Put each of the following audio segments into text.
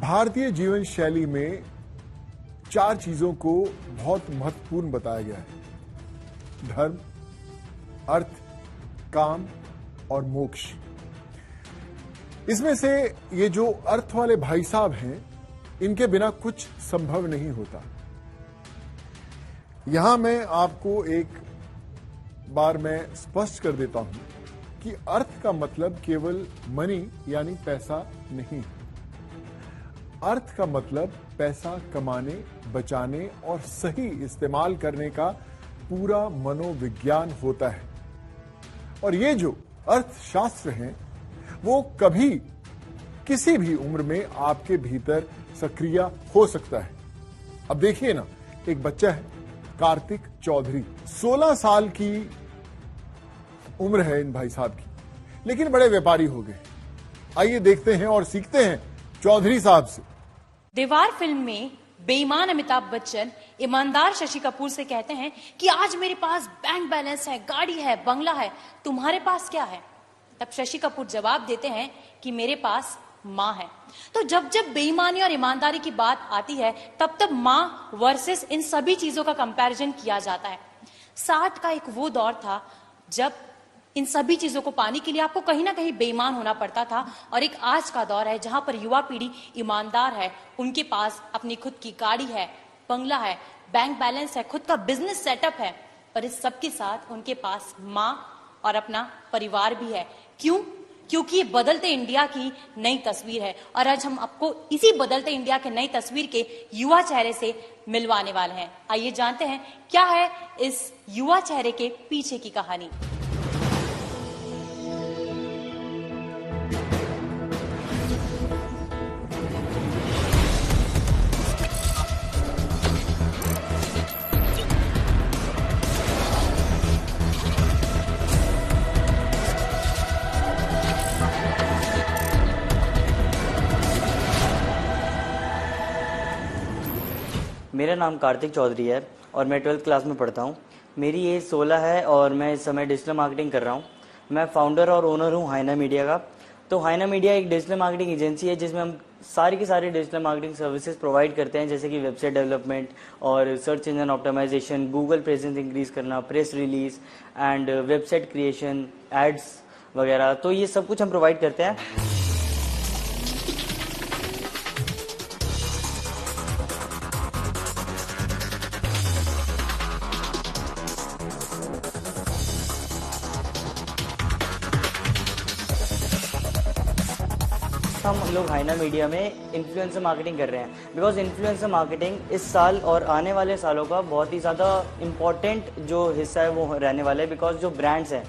भारतीय जीवन शैली में 4 चीजों को बहुत महत्वपूर्ण बताया गया है: धर्म, अर्थ, काम और मोक्ष। इसमें से ये जो अर्थ वाले भाई साहब हैं, इनके बिना कुछ संभव नहीं होता। यहां मैं आपको एक बार मैं स्पष्ट कर देता हूं कि अर्थ का मतलब केवल मनी यानी पैसा नहीं। अर्थ का मतलब पैसा कमाने, बचाने और सही इस्तेमाल करने का पूरा मनोविज्ञान होता है। और ये जो अर्थशास्त्र हैं, वो कभी किसी भी उम्र में आपके भीतर सक्रिय हो सकता है। अब देखिए ना, एक बच्चा है कार्तिक चौधरी, 16 साल की उम्र है इन भाई साहब की, लेकिन बड़े व्यापारी हो गए। आइए देखते हैं और सीखते हैं चौधरी साहब से। दीवार फिल्म में बेईमान अमिताभ बच्चन ईमानदार शशि कपूर से कहते हैं कि आज मेरे पास बैंक बैलेंस है, गाड़ी है, बंगला है, तुम्हारे पास क्या है? तब शशि कपूर जवाब देते हैं कि मेरे पास माँ है। तो जब जब बेईमानी और ईमानदारी की बात आती है, तब तब माँ वर्सेस इन सभी चीजों का कंपैरिजन किया जाता है। 60 का एक वो दौर था जब इन सभी चीजों को पाने के लिए आपको कहीं ना कहीं बेईमान होना पड़ता था, और एक आज का दौर है जहां पर युवा पीढ़ी ईमानदार है, उनके पास अपनी खुद की गाड़ी है, बंगला है, बैंक बैलेंस है, खुद का बिजनेस सेटअप है, पर इस सब के साथ उनके पास माँ और अपना परिवार भी है। क्यों? क्योंकि ये बदलते इंडिया की नई तस्वीर है, और आज हम आपको इसी बदलते इंडिया के नई तस्वीर के युवा चेहरे से मिलवाने वाले हैं। आइए जानते हैं क्या है इस युवा चेहरे के पीछे की कहानी। मेरा नाम कार्तिक चौधरी है और मैं 12th क्लास में पढ़ता हूँ। मेरी एज 16 है और मैं इस समय डिजिटल मार्केटिंग कर रहा हूँ। मैं फाउंडर और ओनर हूँ हाइना मीडिया का। तो हाइना मीडिया एक डिजिटल मार्केटिंग एजेंसी है जिसमें हम सारी की सारी डिजिटल मार्केटिंग सर्विसेज प्रोवाइड करते हैं, जैसे कि वेबसाइट डेवलपमेंट और search engine optimisation, Google presence increase करना, press release and website creation, ads वगैरह। तो ये सब कुछ हम प्रोवाइड करते हैं। हम लोग हाइना मीडिया में इन्फ्लुएंसर मार्केटिंग कर रहे हैं, बिकॉज इन्फ्लुएंसर मार्केटिंग इस साल और आने वाले सालों का बहुत ही ज़्यादा इम्पॉर्टेंट जो हिस्सा है वो रहने वाला है। बिकॉज जो ब्रांड्स हैं,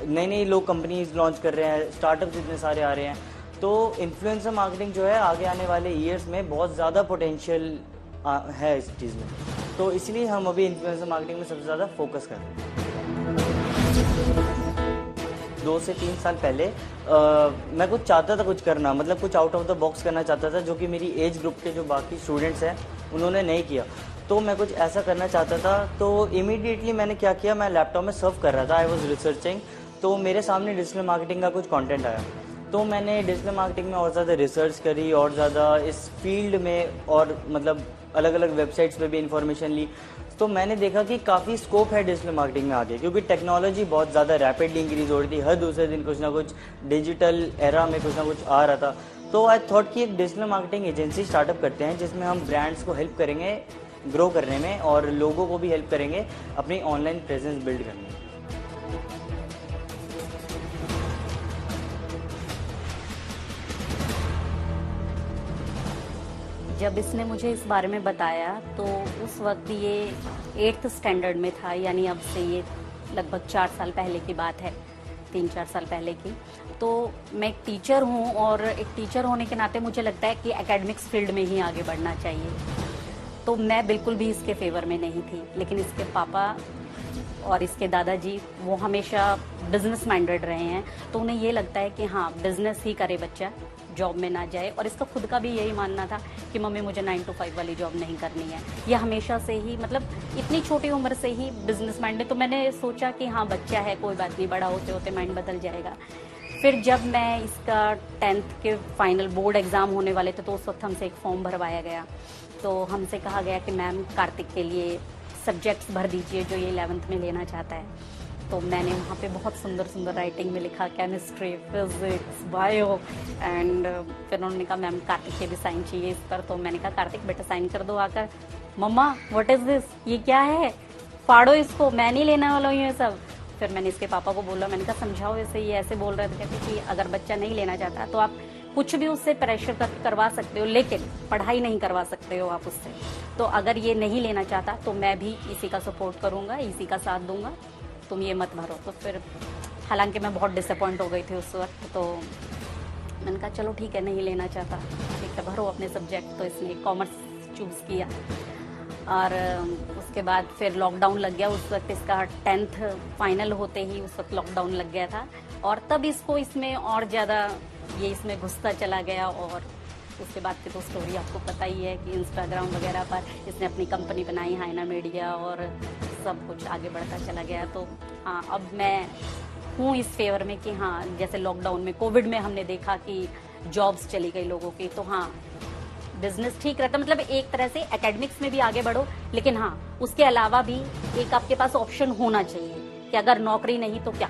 नई नई लोग कंपनीज लॉन्च कर रहे हैं, स्टार्टअप्स इतने सारे आ रहे हैं, तो इन्फ्लुएंसर मार्केटिंग जो है आगे आने वाले ईयर्स में बहुत ज़्यादा पोटेंशियल है इस चीज़ में। तो इसलिए हम अभी इन्फ्लुएंसर मार्केटिंग में सबसे ज़्यादा फोकस कर रहे हैं। 2 से 3 साल पहले मैं कुछ चाहता था कुछ करना, मतलब कुछ आउट ऑफ द बॉक्स करना चाहता था, जो कि मेरी एज ग्रुप के जो बाकी स्टूडेंट्स हैं उन्होंने नहीं किया। तो मैं कुछ ऐसा करना चाहता था, तो इमीडिएटली मैंने क्या किया, मैं लैपटॉप में सर्व कर रहा था, आई वॉज रिसर्चिंग, तो मेरे सामने डिजिटल मार्केटिंग का कुछ कंटेंट आया। तो मैंने डिजिटल मार्केटिंग में और ज़्यादा रिसर्च करी और ज़्यादा इस फील्ड में और मतलब अलग अलग वेबसाइट्स पे भी इंफॉर्मेशन ली। तो मैंने देखा कि काफ़ी स्कोप है डिजिटल मार्केटिंग में आगे, क्योंकि टेक्नोलॉजी बहुत ज़्यादा रैपिडली इंक्रीज हो रही थी। हर दूसरे दिन कुछ ना कुछ डिजिटल एरा में कुछ ना कुछ आ रहा था। तो आई थॉट कि एक डिजिटल मार्केटिंग एजेंसी स्टार्टअप करते हैं जिसमें हम ब्रांड्स को हेल्प करेंगे ग्रो करने में और लोगों को भी हेल्प करेंगे अपनी ऑनलाइन प्रेजेंस बिल्ड करने में। जब इसने मुझे इस बारे में बताया तो उस वक्त ये 8th स्टैंडर्ड में था, यानी अब से ये लगभग 4 साल पहले की बात है, 3-4 साल पहले की। तो मैं एक टीचर हूँ और एक टीचर होने के नाते मुझे लगता है कि एकेडमिक्स फील्ड में ही आगे बढ़ना चाहिए। तो मैं बिल्कुल भी इसके फेवर में नहीं थी, लेकिन इसके पापा और इसके दादाजी वो हमेशा बिजनेस माइंडेड रहे हैं, तो उन्हें ये लगता है कि हाँ बिजनेस ही करे बच्चा, जॉब में ना जाए। और इसका खुद का भी यही मानना था कि मम्मी मुझे 9 to 5 वाली जॉब नहीं करनी है। ये हमेशा से ही मतलब इतनी छोटी उम्र से ही बिजनेस माइंडेड। तो मैंने सोचा कि हाँ बच्चा है, कोई बात नहीं, बड़ा होते होते माइंड बदल जाएगा। फिर जब मैं इसका 10th के फाइनल बोर्ड एग्जाम होने वाले थे तो उस वक्त हमसे एक फॉर्म भरवाया गया। तो हमसे कहा गया कि मैम कार्तिक के लिए सब्जेक्ट्स भर दीजिए जो ये 11th में लेना चाहता है। तो मैंने वहाँ पे बहुत सुंदर सुंदर राइटिंग में लिखा केमिस्ट्री, फिजिक्स, बायो एंड फिर उन्होंने कहा मैम कार्तिक के भी साइन चाहिए इस पर। तो मैंने कहा कार्तिक बेटा साइन कर दो आकर। मम्मा व्हाट इज दिस, ये क्या है, फाड़ो इसको, मैं नहीं लेने वाला हूँ ये सब। फिर मैंने इसके पापा को बोला, मैंने कहा समझाओ इसे, ये ऐसे बोल रहे थे। कहते कि अगर बच्चा नहीं लेना चाहता तो आप कुछ भी उससे प्रेशर करवा सकते हो लेकिन पढ़ाई नहीं करवा सकते हो आप उससे। तो अगर ये नहीं लेना चाहता तो मैं भी इसी का सपोर्ट करूंगा, इसी का साथ दूंगा, तुम ये मत भरो। तो फिर हालांकि मैं बहुत डिसअपॉइंट हो गई थी उस वक्त। तो मैंने कहा चलो ठीक है, नहीं लेना चाहता ठीक है, भरो अपने सब्जेक्ट। तो इसने कॉमर्स चूज किया और उसके बाद फिर लॉकडाउन लग गया। उस वक्त इसका 10th फाइनल होते ही उस वक्त लॉकडाउन लग गया था और तब इसको इसमें और ज़्यादा ये इसमें घुसता चला गया। और उसके बाद की तो स्टोरी आपको पता ही है कि इंस्टाग्राम वगैरह पर इसने अपनी कंपनी बनाई हाइना मीडिया और सब कुछ आगे बढ़ता चला गया। तो हाँ, अब मैं हूँ इस फेवर में कि हाँ, जैसे लॉकडाउन में कोविड में हमने देखा कि जॉब्स चली गई लोगों की, तो हाँ बिजनेस ठीक रहता, मतलब एक तरह से एकेडमिक्स में भी आगे बढ़ो लेकिन हाँ उसके अलावा भी एक आपके पास ऑप्शन होना चाहिए कि अगर नौकरी नहीं तो क्या।